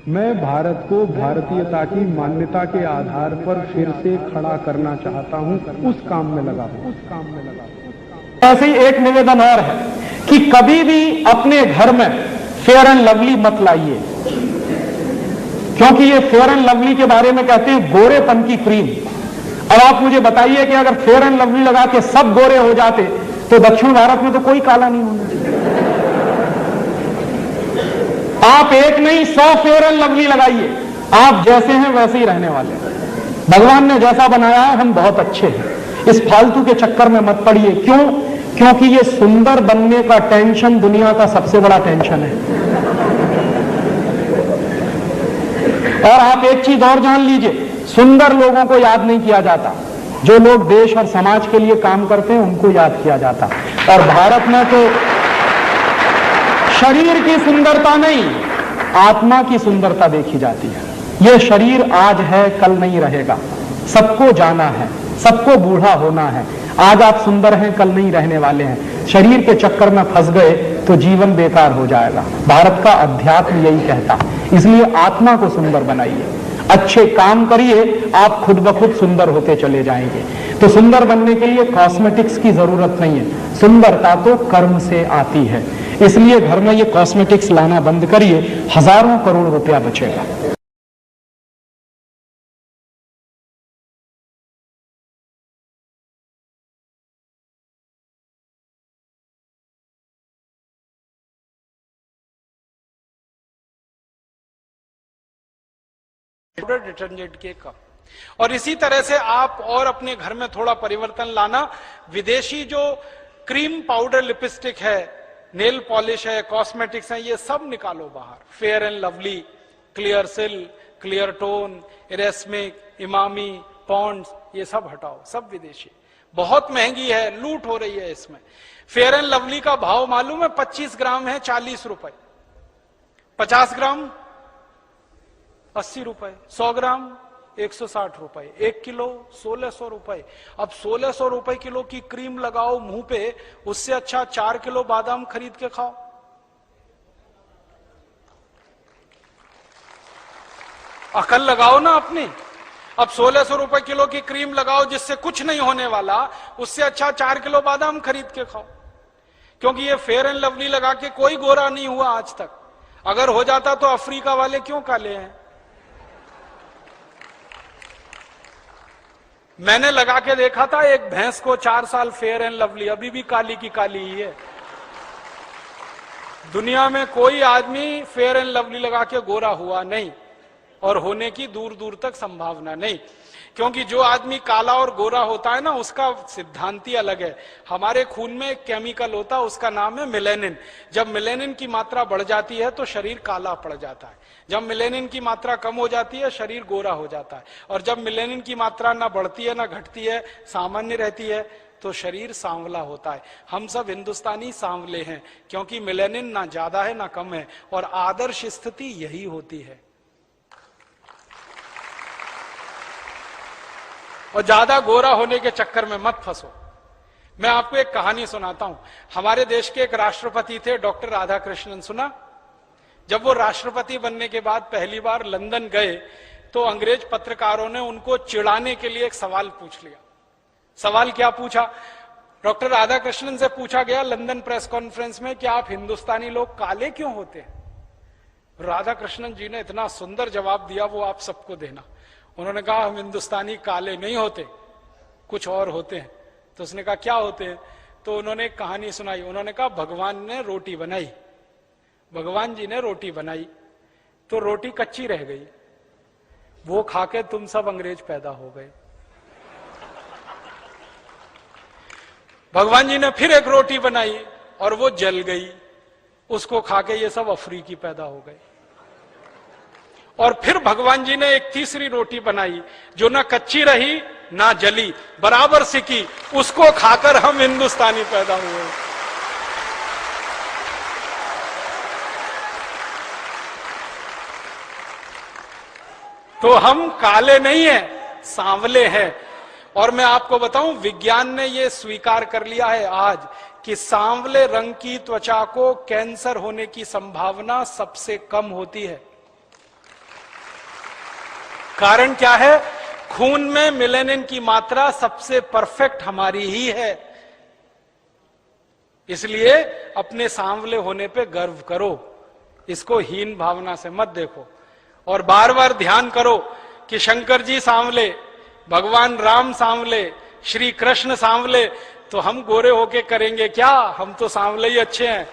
मैं भारत को भारतीयता की मान्यता के आधार पर फिर से खड़ा करना चाहता हूं, उस काम में लगा हूं। ऐसे ही एक निवेदन और है कि कभी भी अपने घर में फेयर एंड लवली मत लाइए, क्योंकि ये फेयर एंड लवली के बारे में कहते हैं गोरेपन की क्रीम। अब आप मुझे बताइए कि अगर फेयर एंड लवली लगा के सब गोरे हो जाते तो दक्षिण भारत में तो कोई काला नहीं होना। आप एक नहीं 100 फेयर एंड लवली लगाइए, आप जैसे हैं वैसे ही रहने वाले हैं। भगवान ने जैसा बनाया है हम बहुत अच्छे हैं। इस फालतू के चक्कर में मत पड़िए। क्यों? क्योंकि ये सुंदर बनने का टेंशन दुनिया का सबसे बड़ा टेंशन है। और आप एक चीज और जान लीजिए, सुंदर लोगों को याद नहीं किया जाता, जो लोग देश और समाज के लिए काम करते हैं उनको याद किया जाता। और भारत में तो शरीर की सुंदरता नहीं, आत्मा की सुंदरता देखी जाती है। यह शरीर आज है, कल नहीं रहेगा। सबको जाना है, सबको बूढ़ा होना है। आज आप सुंदर हैं, कल नहीं रहने वाले हैं। शरीर के चक्कर में फंस गए तो जीवन बेकार हो जाएगा। भारत का अध्यात्म यही कहता है। इसलिए आत्मा को सुंदर बनाइए, अच्छे काम करिए, आप खुद ब खुद सुंदर होते चले जाएंगे। तो सुंदर बनने के लिए कॉस्मेटिक्स की जरूरत नहीं है, सुंदरता तो कर्म से आती है। इसलिए घर में ये कॉस्मेटिक्स लाना बंद करिए, हजारों करोड़ रुपया बचेगा। डिटर्जेंट के कप। और इसी तरह से आप और अपने घर में थोड़ा परिवर्तन लाना। विदेशी जो क्रीम पाउडर लिपस्टिक है, नेल पॉलिश है, कॉस्मेटिक्स है, ये सब निकालो बाहर। फेयर एंड लवली, क्लियर सिल, क्लियर टोन, इरेस्मिक, इमामी, पॉन्ड्स, ये सब हटाओ, सब विदेशी। बहुत महंगी है, लूट हो रही है इसमें। फेयर एंड लवली का भाव मालूम है? 25 ग्राम है 40 रुपए, 50 ग्राम 80 रुपए, 100 ग्राम 160 रुपए, 1 किलो 1600 रुपए। अब 1600 रुपए किलो की क्रीम लगाओ मुंह पे, उससे अच्छा 4 किलो बादाम खरीद के खाओ। अकल लगाओ ना अपनी। अब 1600 रुपए किलो की क्रीम लगाओ जिससे कुछ नहीं होने वाला, उससे अच्छा 4 किलो बादाम खरीद के खाओ। क्योंकि ये फेयर एंड लवली लगा के कोई गोरा नहीं हुआ आज तक। अगर हो जाता तो अफ्रीका वाले क्यों काले हैं? मैंने लगा के देखा था एक भैंस को 4 साल, फेयर एंड लवली, अभी भी काली की काली ही है। दुनिया में कोई आदमी फेयर एंड लवली लगा के गोरा हुआ नहीं, और होने की दूर दूर तक संभावना नहीं। क्योंकि जो आदमी काला और गोरा होता है ना, उसका सिद्धांत ही अलग है। हमारे खून में एक केमिकल होता है, उसका नाम है मेलेनिन। जब मेलेनिन की मात्रा बढ़ जाती है तो शरीर काला पड़ जाता है। जब मेलेनिन की मात्रा कम हो जाती है शरीर गोरा हो जाता है। और जब मेलेनिन की मात्रा ना बढ़ती है ना घटती है, सामान्य रहती है, तो शरीर सांवला होता है। हम सब हिंदुस्तानी सांवले हैं, क्योंकि मेलेनिन ना ज्यादा है ना कम है। और आदर्श स्थिति यही होती है। और ज्यादा गोरा होने के चक्कर में मत फंसो। मैं आपको एक कहानी सुनाता हूं। हमारे देश के एक राष्ट्रपति थे, डॉक्टर राधाकृष्णन। सुना? जब वो राष्ट्रपति बनने के बाद पहली बार लंदन गए तो अंग्रेज पत्रकारों ने उनको चिढ़ाने के लिए एक सवाल पूछ लिया। सवाल क्या पूछा? डॉक्टर राधाकृष्णन से पूछा गया लंदन प्रेस कॉन्फ्रेंस में कि आप हिंदुस्तानी लोग काले क्यों होते हैं? राधाकृष्णन जी ने इतना सुंदर जवाब दिया, वो आप सबको देना। उन्होंने कहा हम हिंदुस्तानी काले नहीं होते, कुछ और होते हैं। तो उसने कहा क्या होते हैं? तो उन्होंने एक कहानी सुनाई। उन्होंने कहा भगवान ने रोटी बनाई, भगवान जी ने रोटी बनाई तो रोटी कच्ची रह गई, वो खाके तुम सब अंग्रेज पैदा हो गए। भगवान जी ने फिर एक रोटी बनाई और वो जल गई, उसको खाके ये सब अफ्रीकी पैदा हो गए। और फिर भगवान जी ने एक तीसरी रोटी बनाई जो ना कच्ची रही ना जली, बराबर सिकी, उसको खाकर हम हिंदुस्तानी पैदा हुए। तो हम काले नहीं हैं, सांवले हैं। और मैं आपको बताऊं, विज्ञान ने यह स्वीकार कर लिया है आज कि सांवले रंग की त्वचा को कैंसर होने की संभावना सबसे कम होती है। कारण क्या है? खून में मेलानिन की मात्रा सबसे परफेक्ट हमारी ही है। इसलिए अपने सांवले होने पे गर्व करो, इसको हीन भावना से मत देखो। और बार बार ध्यान करो कि शंकर जी सांवले, भगवान राम सांवले, श्री कृष्ण सांवले, तो हम गोरे होके करेंगे क्या? हम तो सांवले ही अच्छे हैं।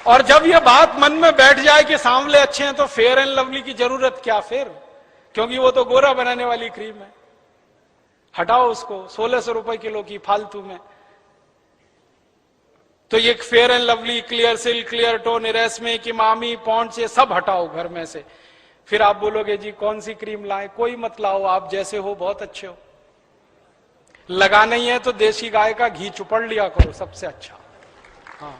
और जब ये बात मन में बैठ जाए कि सांवले अच्छे हैं, तो फेयर एंड लवली की जरूरत क्या फिर? क्योंकि वो तो गोरा बनाने वाली क्रीम है। हटाओ उसको, 1600 रुपए किलो की फालतू में। तो ये Fair and Lovely, clear silk, clear tone, इरेस्मे, किमामी, पॉन्ड्स, ये सब हटाओ घर में से। फिर आप बोलोगे जी कौन सी क्रीम लाए? कोई मत लाओ, आप जैसे हो बहुत अच्छे हो। लगा नहीं है तो देसी गाय का घी चुपड़ लिया करो, सबसे अच्छा। हाँ,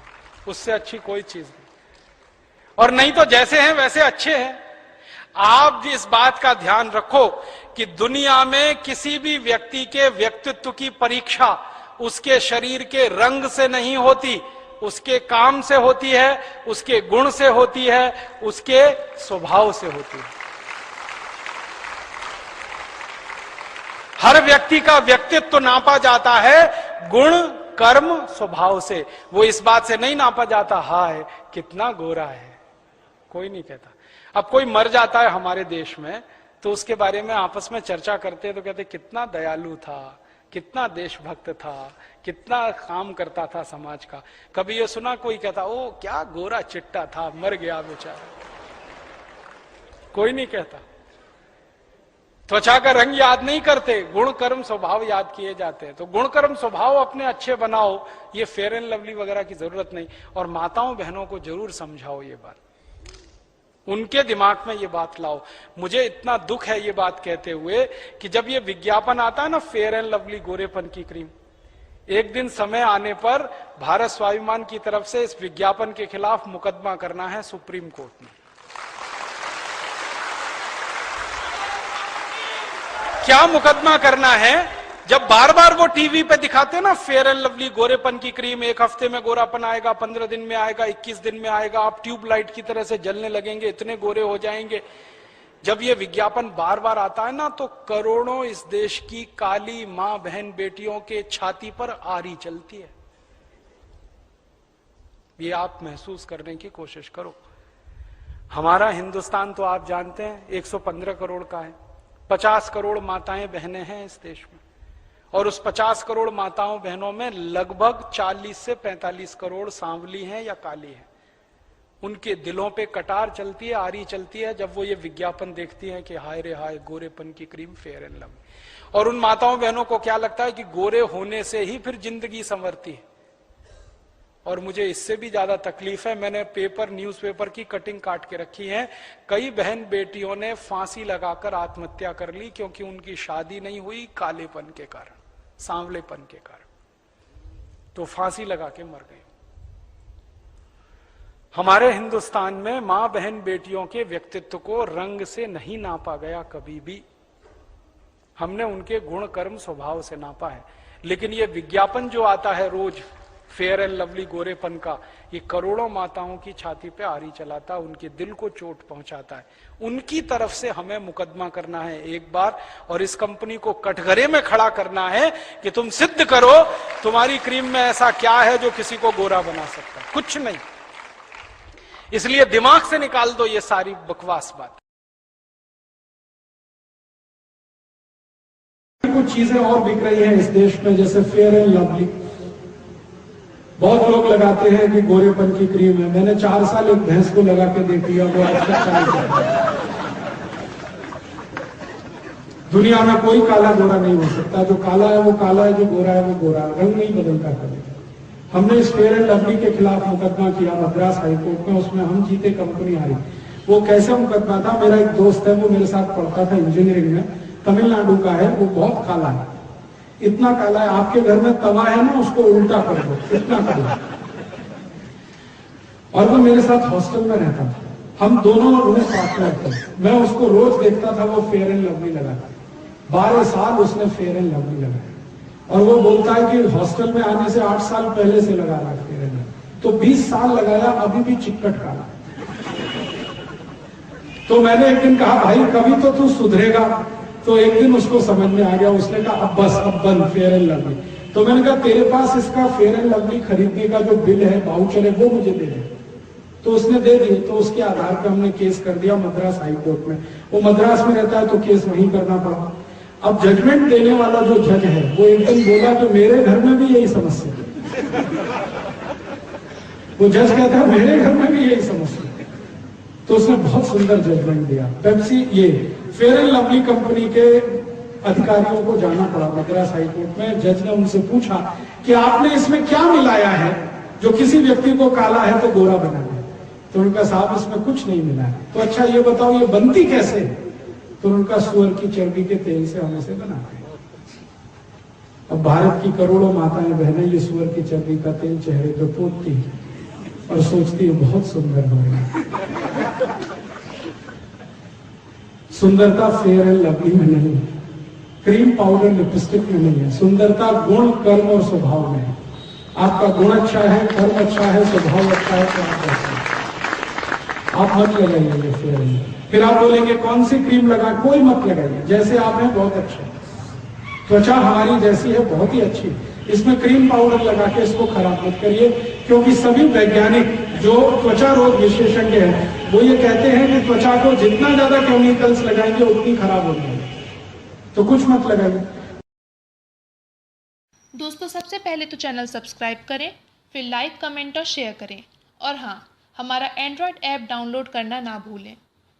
उससे अच्छी कोई चीज नहीं। और नहीं तो जैसे हैं वैसे अच्छे हैं। आप इस बात का ध्यान रखो कि दुनिया में किसी भी व्यक्ति के व्यक्तित्व की परीक्षा उसके शरीर के रंग से नहीं होती, उसके काम से होती है, उसके गुण से होती है, उसके स्वभाव से होती है। हर व्यक्ति का व्यक्तित्व नापा जाता है गुण, कर्म, स्वभाव से। वो इस बात से नहीं नापा जाता हाय कितना गोरा है, कोई नहीं कहता। अब कोई मर जाता है हमारे देश में तो उसके बारे में आपस में चर्चा करते हैं तो कहते कितना दयालु था, कितना देशभक्त था, कितना काम करता था समाज का। कभी ये सुना कोई कहता ओ क्या गोरा चिट्टा था, मर गया बेचारा? कोई नहीं कहता। त्वचा का रंग याद नहीं करते, गुण कर्म स्वभाव याद किए जाते हैं। तो गुण कर्म स्वभाव अपने अच्छे बनाओ, ये फेयर एंड लवली वगैरह की जरूरत नहीं। और माताओं बहनों को जरूर समझाओ ये बात, उनके दिमाग में ये बात लाओ। मुझे इतना दुख है ये बात कहते हुए कि जब ये विज्ञापन आता है ना फेयर एंड लवली गोरेपन की क्रीम, एक दिन समय आने पर भारत स्वाभिमान की तरफ से इस विज्ञापन के खिलाफ मुकदमा करना है सुप्रीम कोर्ट में। क्या मुकदमा करना है? जब बार बार वो टीवी पे दिखाते हैं ना फेयर एंड लवली गोरेपन की क्रीम, 1 हफ्ते में गोरापन आएगा, 15 दिन में आएगा, 21 दिन में आएगा, आप ट्यूबलाइट की तरह से जलने लगेंगे, इतने गोरे हो जाएंगे। जब ये विज्ञापन बार बार आता है ना तो करोड़ों इस देश की काली मां बहन बेटियों के छाती पर आरी चलती है। ये आप महसूस करने की कोशिश करो। हमारा हिंदुस्तान तो आप जानते हैं 115 करोड़ का है, 50 करोड़ माताएं बहनें हैं इस देश में। और उस 50 करोड़ माताओं बहनों में लगभग 40 से 45 करोड़ सांवली हैं या काली हैं। उनके दिलों पे कटार चलती है, आरी चलती है जब वो ये विज्ञापन देखती हैं कि हाय रे हाय गोरेपन की क्रीम फेयर एंड लवली। और उन माताओं बहनों को क्या लगता है कि गोरे होने से ही फिर जिंदगी संवरती है। और मुझे इससे भी ज्यादा तकलीफ है, मैंने न्यूज़पेपर की कटिंग काट के रखी है। कई बहन बेटियों ने फांसी लगाकर आत्महत्या कर ली क्योंकि उनकी शादी नहीं हुई कालेपन के कारण, सांवलेपन के कारण, तो फांसी लगा के मर गई। हमारे हिंदुस्तान में मां बहन बेटियों के व्यक्तित्व को रंग से नहीं नापा गया कभी भी, हमने उनके गुण कर्म स्वभाव से नापा है। लेकिन ये विज्ञापन जो आता है रोज फेयर एंड लवली गोरेपन का, ये करोड़ों माताओं की छाती पे आरी चलाता है, उनके दिल को चोट पहुंचाता है। उनकी तरफ से हमें मुकदमा करना है एक बार, और इस कंपनी को कटघरे में खड़ा करना है कि तुम सिद्ध करो तुम्हारी क्रीम में ऐसा क्या है जो किसी को गोरा बना सकता है। कुछ नहीं। इसलिए दिमाग से निकाल दो ये सारी बकवास बात। कुछ चीजें और बिक रही हैं इस देश में जैसे फेयर एंड लवली, बहुत लोग लगाते हैं कि गोरेपन की क्रीम है। मैंने 4 साल एक भैंस को लगा के देख लिया, वो आज तक नहीं। दुनिया में कोई काला गोरा नहीं हो सकता, जो काला है वो काला है, जो गोरा है वो गोरा, रंग नहीं बदलता कभी। हमने इस फेयर एंड लवली के खिलाफ मुकदमा किया मद्रास हाईकोर्ट में, उसमें हम जीते, कंपनी हारी। वो कैसे मुकदमा था? मेरा एक दोस्त है, वो मेरे साथ पढ़ता था इंजीनियरिंग में, तमिलनाडु का है, वो बहुत काला है, इतना काला है आपके घर में तवा है ना उसको उल्टा कर दो, इतना काला। और वो मेरे साथ हॉस्टल में रहता था, हम दोनों रूम पार्टनर थे। मैं उसको रोज देखता था वो फेयर एंड लवली लगाता, 12 साल उसने फेयर एंड लवली लगाया। और वो बोलता है कि हॉस्टल में आने से 8 साल पहले से लगा रहा है फेयर एंड लवली, तो 20 साल लगाया, अभी भी चिक्कट काला। तो मैंने एक दिन कहा भाई कभी तो तू सुधरेगा। तो एक दिन उसको समझ में आ गया, उसने कहा अब बस अब बंद फेयर एंड लवली। तो मैंने कहा तेरे पास इसका फेयर एंड लवली खरीदने का जो बिल है, वाउचर है, वो मुझे दे दे। तो उसने दे दिए। तो उसके आधार पर हमने केस कर दिया मद्रास हाई कोर्ट में। वो मद्रास में रहता है तो केस वहीं करना पड़ा। अब जजमेंट देने वाला जो जज है वो एक दिन बोला कि मेरे घर में भी यही समस्या है। वो जज कहता है मेरे घर में भी यही समस्या है। तो उसने बहुत सुंदर जजमेंट दिया। पेप्सी ये फेयर एंड लवली कंपनी के अधिकारियों को जाना पड़ा मद्रास हाई कोर्ट में। जज ने उनसे पूछा कि आपने इसमें क्या मिलाया है जो किसी व्यक्ति को काला है तो गोरा बना है। तो उनका साहब इसमें कुछ नहीं मिला है। तो अच्छा ये बताओ ये बनती कैसे? तो उनका सुअर की चर्बी के तेल से हम इसे बनाते हैं। अब भारत की करोड़ों माताएं बहनें ये सुअर की चर्बी का तेल चेहरे पे पोतती और सोचती है बहुत सुंदर हो रही। सुंदरता फेयर एंड लवली में नहीं, क्रीम पाउडर लिपस्टिक में नहीं है। सुंदरता गुण, कर्म और स्वभाव में है। आपका गुण अच्छा है, कर्म अच्छा है, स्वभाव अच्छा है तो आप अच्छा है। आप मत लगाइए ये फेयर एंड लवली। फिर आप बोलेंगे कौन सी क्रीम लगा? कोई मत लगाइए, जैसे आप हैं बहुत अच्छे। त्वचा हमारी जैसी है बहुत ही अच्छी। इसमें क्रीम पाउडर लगा के इसको खराब मत करिए, क्योंकि सभी वैज्ञानिक जो त्वचा रोग विशेषज्ञ हैं वो ये कहते हैं कि त्वचा को जितना ज्यादा केमिकल्स लगाएंगे उतनी खराब हो जाएगी। तो कुछ मत लगाइए। दोस्तों सबसे पहले तो चैनल सब्सक्राइब करें, फिर लाइक, कमेंट और शेयर करें। और हाँ, हमारा एंड्रॉयड ऐप डाउनलोड करना ना भूलें।